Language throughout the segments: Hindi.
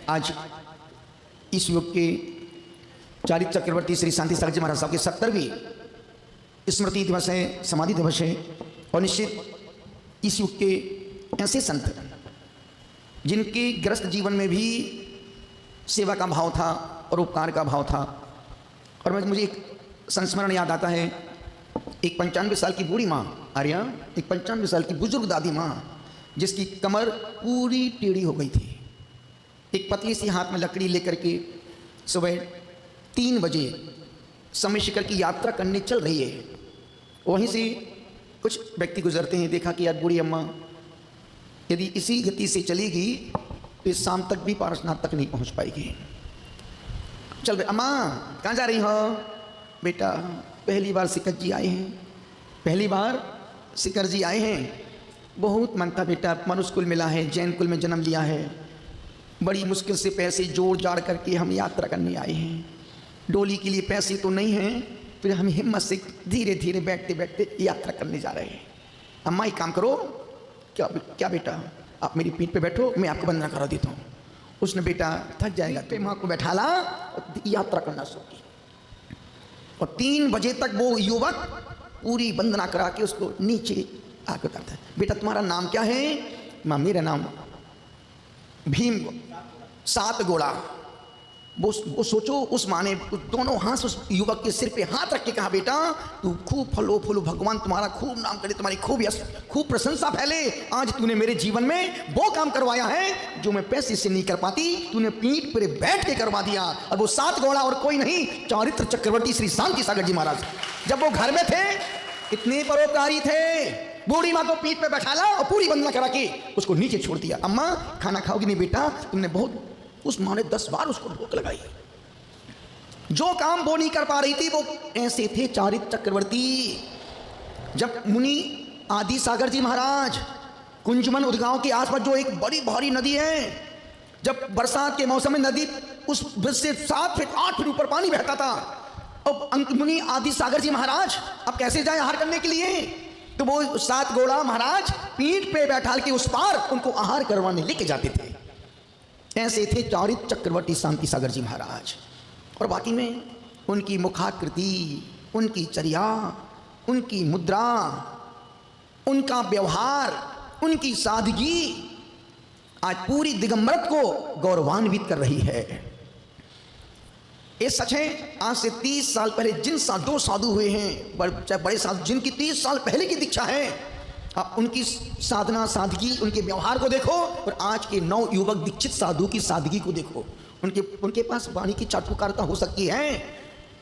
आज इस युग के चारित्र चक्रवर्ती श्री शांति सागर जी महाराज साहब के 70वीं स्मृति दिवस है, समाधि दिवस है। और निश्चित इस युग के ऐसे संत जिनके ग्रस्त जीवन में भी सेवा का भाव था और उपकार का भाव था। और मुझे एक संस्मरण याद आता है, एक 95 साल की बूढ़ी माँ आर्या, एक 95 साल की बुजुर्ग दादी माँ जिसकी कमर पूरी टेढ़ी हो गई थी, एक पतली सी हाथ में लकड़ी लेकर के सुबह 3 बजे समय शिखर की यात्रा करने चल रही है। वहीं से कुछ व्यक्ति गुजरते हैं, देखा कि यार बूढ़ी अम्मा यदि इसी गति से चलेगी तो इस शाम तक भी पारसनाथ तक नहीं पहुंच पाएगी। चल भाई अम्मा कहाँ जा रही हो? बेटा पहली बार शिखर जी आए हैं, पहली बार शिखर जी आए हैं। बहुत मन था बेटा, मनुष्य कुल मिला है, जैन कुल में जन्म लिया है, बड़ी मुश्किल से पैसे जोड़ जाड़ करके हम यात्रा करने आए हैं। डोली के लिए पैसे तो नहीं हैं, फिर हम हिम्मत से धीरे धीरे बैठते बैठते यात्रा करने जा रहे हैं। अम्मा एक काम करो, क्या बेटा आप मेरी पीठ पे बैठो, मैं आपको वंदना करा देता हूँ। उसने बेटा थक जाएगा तो माँ को बैठा ला और यात्रा करना शुरू की। और 3 बजे तक वो युवक पूरी वंदना करा के उसको नीचे आके उतारता है। बेटा तुम्हारा नाम क्या है? माँ मेरा नाम भीम 7 गोड़ा। वो सोचो, उस माँ ने दोनों हाथ उस युवक के सिर पे हाथ रख के कहा, बेटा तू खूब फलो फूलो, भगवान तुम्हारा खूब नाम करे, तुम्हारी खूब प्रशंसा फैले। आज तूने मेरे जीवन में वो काम करवाया है जो मैं पैसे से नहीं कर पाती, तूने पीठ पर बैठ के करवा दिया। और वो 7 घोड़ा और कोई नहीं, चारित्र चक्रवर्ती श्री शांति सागर जी महाराज जब वो घर में थे इतने परोपकारी थे। बूढ़ी माँ को पीठ पे बैठाला और पूरी वंदना करा के उसको नीचे छोड़ दिया। अम्मा खाना खाओगी नहीं बेटा? तुमने बहुत, उस माँ ने 10 बार उसको भूख लगाई। जो काम वो नहीं कर पा रही थी, वो ऐसे थे चारित्र चक्रवर्ती। जब मुनि आदि सागर जी महाराज कुंजमन उदगांव के आसपास जो एक बड़ी भारी नदी है, जब बरसात के मौसम में नदी उस ब्रिज से 7 फीट 8 फीट ऊपर पानी बहता था, और मुनि आदि सागर जी महाराज अब कैसे जाए आहार करने के लिए? तो वो 7 घोड़ा महाराज पीठ पे बैठा के उस पार उनको आहार करवाने लेके जाते थे। ऐसे थे चारित्र चक्रवर्ती शांति सागर जी महाराज। और बाकी में उनकी मुखाकृति, उनकी चर्या, उनकी मुद्रा, उनका व्यवहार, उनकी सादगी आज पूरी दिगंबरत को गौरवान्वित कर रही है। ये सच है, आज से 30 साल पहले जिन 2 साधु हुए हैं, बड़े साधु जिनकी 30 साल पहले की दीक्षा है, आप उनकी साधना सादगी, उनके व्यवहार को देखो, और आज के 9 युवक दीक्षित साधु की सादगी को देखो। उनके पास वाणी की चाटुकारिता हो सकती है,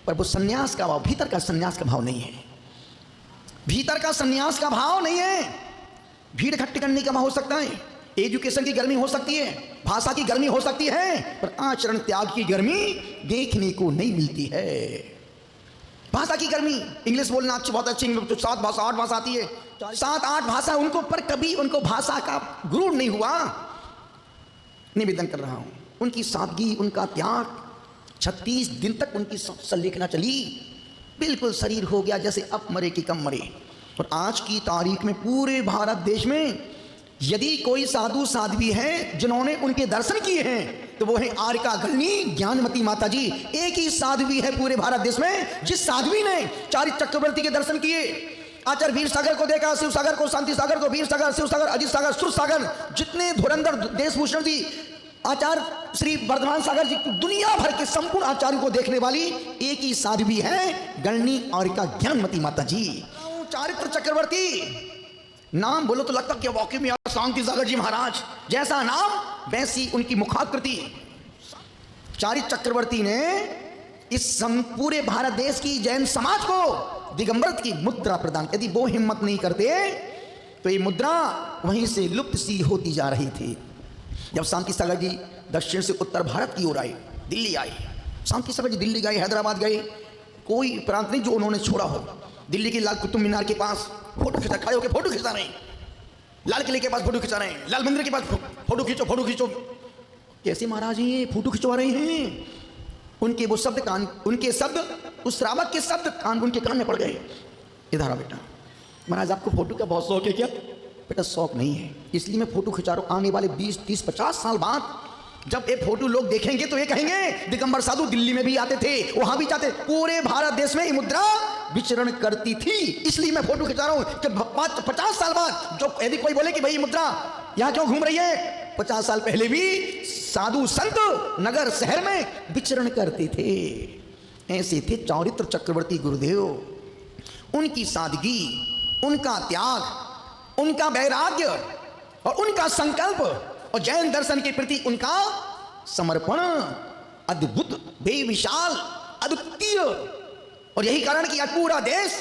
पर वो सन्यास का भाव, भीतर का सन्यास का भाव नहीं है। भीतर का सन्यास का भाव नहीं है। भीड़ इकट्ठी करने का भाव हो सकता है, एजुकेशन की गर्मी हो सकती है, भाषा की गर्मी हो सकती है, पर आचरण त्याग की गर्मी देखने को नहीं मिलती है। भाषा की गर्मी, इंग्लिश बोलना अच्छी, बहुत अच्छी, 7 भाषा 8 भाषा आती है, 7-8 भाषा उनको, पर कभी उनको भाषा का गुरूर नहीं हुआ। निवेदन कर रहा हूं, उनकी सादगी, उनका त्याग, 36 दिन तक उनकी संलेखना चली, बिल्कुल शरीर हो गया जैसे अब मरे कि कम मरे। और आज की तारीख में पूरे भारत देश में यदि कोई साधु साध्वी है जिन्होंने उनके दर्शन किए हैं तो वो है आर्का गलनी ज्ञानमती माता जी। एक ही साध्वी है पूरे भारत देश में जिस साध्वी ने चारित्र चक्रवर्ती के दर्शन किए। आचार्य वीर सागर को देखा, शिव सागर को, शांति सागर को, वीर सागर, शिव सागर, अजित सागर, सुर सागर, जितने धुरंधर देशभूषण जी, आचार्य श्री वर्धमान सागर जी, दुनिया भर के संपूर्ण आचार्यों को देखने वाली एक ही साध्वी है गणनी आर्का ज्ञानमती माता जी। चारित्र चक्रवर्ती नाम बोलो तो लगता कि वाकई में शांति सागर जी महाराज जैसा नाम वैसी उनकी मुखाकृति। चारित्र चक्रवर्ती ने इस पूरे भारत देश की जैन समाज को दिगंबरत की मुद्रा प्रदान। यदि वो हिम्मत नहीं करते तो ये मुद्रा वहीं से लुप्त सी होती जा रही थी। जब शांति सागर जी दक्षिण से उत्तर भारत की ओर आए, दिल्ली आए, शांति सागर जी दिल्ली गए, हैदराबाद गए, कोई प्रांत नहीं जो उन्होंने छोड़ा हो। दिल्ली के लाल कुतुब मीनार के पास फोटो खिंचा, खड़े होकर फोटो खिंचा रहे हैं, लाल किले के पास फोटो खिंचा रहे हैं, लाल मंदिर के पास फोटो खींचो, फोटो खींचो। कैसे महाराज ये फोटो खिंचवा रहे हैं? उनके वो शब्द कान, उनके शब्द, उस श्रावक के शब्द कान, उनके कान में पड़ गए। इधर आ बेटा, महाराज आपको फोटो का बहुत शौक है क्या? बेटा शौक नहीं है, इसलिए मैं फोटो खिंचा रहा हूँ। आने वाले 20, 30, 50 साल बाद जब ये फोटो लोग देखेंगे तो ये कहेंगे दिगंबर साधु दिल्ली में भी आते थे, वहां भी जाते, पूरे भारत देश में ये मुद्रा विचरण करती थी। इसलिए मैं फोटो खिंचा रहा हूं कि 50 साल बाद जो यदि कोई बोले कि भाई मुद्रा यहां क्यों घूम रही है, 50 साल पहले भी साधु संत नगर शहर में विचरण करते थे। ऐसे थे चारित्र चक्रवर्ती गुरुदेव। उनकी सादगी, उनका त्याग, उनका वैराग्य और उनका संकल्प और जैन दर्शन के प्रति उनका समर्पण अद्भुत, बेविशाल, अद्वितीय। और यही कारण कि आज पूरा देश,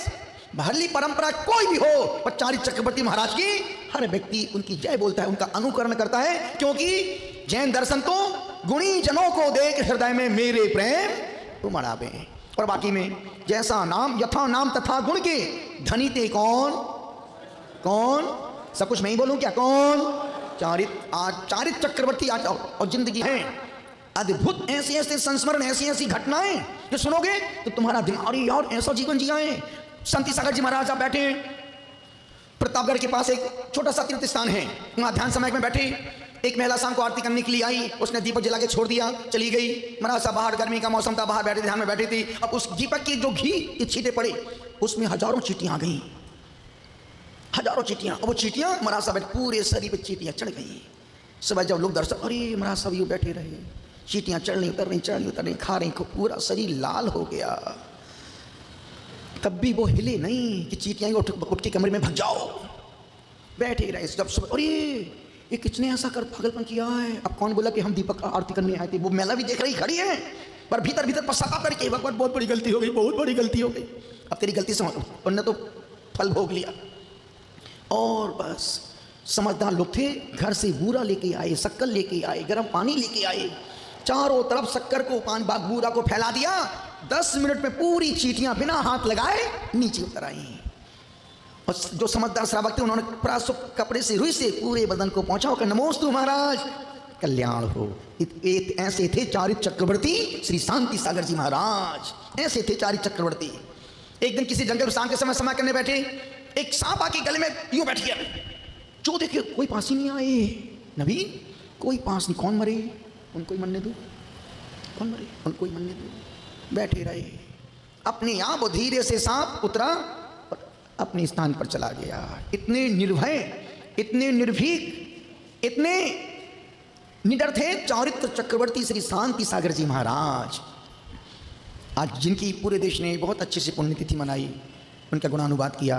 भरली परंपरा कोई भी हो, पर चारित्र चक्रवर्ती महाराज की हर व्यक्ति उनकी जय बोलता है, उनका अनुकरण करता है, क्योंकि जैन दर्शन तो गुणी जनों को देख हृदय में मेरे प्रेम उमड़ावे। और बाकी में जैसा नाम यथा नाम तथा गुण के धनी ते कौन कौन, सब कुछ मैं ही बोलूं क्या, कौन? चारित्र चक्रवर्ती आज और जिंदगी है अद्भुत। ऐसे ऐसे संस्मरण, ऐसी ऐसी घटनाएं जो सुनोगे तो तुम्हारा दिमाग, अरे यार ऐसा जीवन जिया है। शांति सागर जी महाराज आप बैठे प्रतापगढ़ के पास, एक छोटा सा तीर्थ स्थान है, वहां ध्यान समय में बैठे। एक महिला शाम को आरती करने के लिए आई, उसने दीपक जला के छोड़ दिया, चली गई। महाराज साहब बाहर गर्मी का मौसम था, बाहर बैठे ध्यान में बैठे थे। अब उस दीपक की जो घी की छींटे पड़े, उसमें हजारों चींटियां आ गई, हजारों चींटियां। और वो चींटियां महाराज साहब पूरे शरीर पे चींटियां चढ़ गई। सुबह जब लोग दर्शन, अरे महाराज साहब यूं बैठे रहे, चींटियां चढ़ रही उतर रही, चढ़ रही उतर रही, खा रही, पूरा शरीर लाल हो गया। तब भी वो हिले नहीं कि चींटियां उठ के कमरे में भाग जाओ, बैठे रहे। जब सुबह, अरे ये किसने ऐसा कर पागलपन किया है? अब कौन बोला कि हम दीपक का आरती करने आए थे? वो महिला भी देख रही खड़ी है, पर भीतर भीतर पश्चाताप करके भगवान बहुत बड़ी गलती हो गई, बहुत बड़ी गलती हो गई। अब तेरी गलती से उन्होंने तो फल भोग लिया। और बस समझदार लोग थे, घर से बूरा लेके आए, शक्कर लेके आए, गर्म पानी लेके आए, चारों तरफ शक्कर को बूरा को फैला दिया। 10 मिनट में पूरी चींटियां बिना हाथ लगाए नीचे उतर आई। और जो समझदार श्रावक थे उन्होंने प्रासुक कपड़े से रुई से पूरे बदन को पहुंचा कर नमोस्तु महाराज, कल्याण हो। ऐसे थे चारित्र चक्रवर्ती श्री शांति सागर जी महाराज, ऐसे थे चारित्र चक्रवर्ती। एक दिन किसी जंगल शाम के समय समय करने बैठे, एक सांप आके गले में यूं बैठ गया। जो देखे कोई पास ही नहीं आए, नबी कोई पास नहीं, कौन मरे उनको ही मरने दो, कौन मरे उनको ही मरने दो। बैठे रहे, अपने आप धीरे से सांप उतरा, अपने स्थान पर चला गया। इतने निर्भय, इतने निर्भीक, इतने निडर थे चारित्र चक्रवर्ती श्री शांति सागर जी महाराज। आज जिनकी पूरे देश ने बहुत अच्छे से पुण्यतिथि मनाई, उनका गुणानुवाद किया।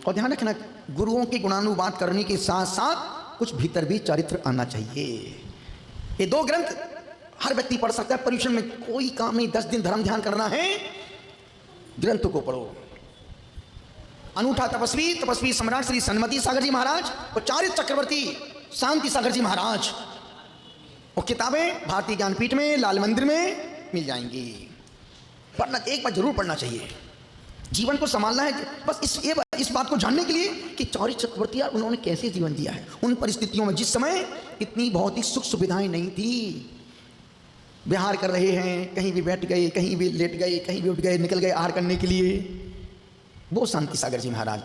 और ध्यान रखना, गुरुओं के गुणानुवाद करने के साथ साथ कुछ भीतर भी चरित्र आना चाहिए। ये 2 ग्रंथ हर व्यक्ति पढ़ सकता है, पर्यूषण में कोई काम नहीं। 10 दिन धर्म ध्यान करना है, ग्रंथ को पढ़ो। अनूठा तपस्वी सम्राट श्री सन्मति सागर जी महाराज और चारित्र चक्रवर्ती शांति सागर जी महाराज, और किताबें भारतीय ज्ञानपीठ में, लाल मंदिर में मिल जाएंगी। पढ़ना, एक बार जरूर पढ़ना चाहिए। जीवन को संभालना है बस इस बात को जानने के लिए कि चारित्र चक्रवर्ती उन्होंने कैसे जीवन जिया है उन परिस्थितियों में, जिस समय इतनी बहुत ही सुख सुविधाएं नहीं थी। विहार कर रहे हैं, कहीं भी बैठ गए, कहीं भी लेट गए, कहीं भी उठ गए, निकल गए आहार करने के लिए। वो शांति सागर जी महाराज।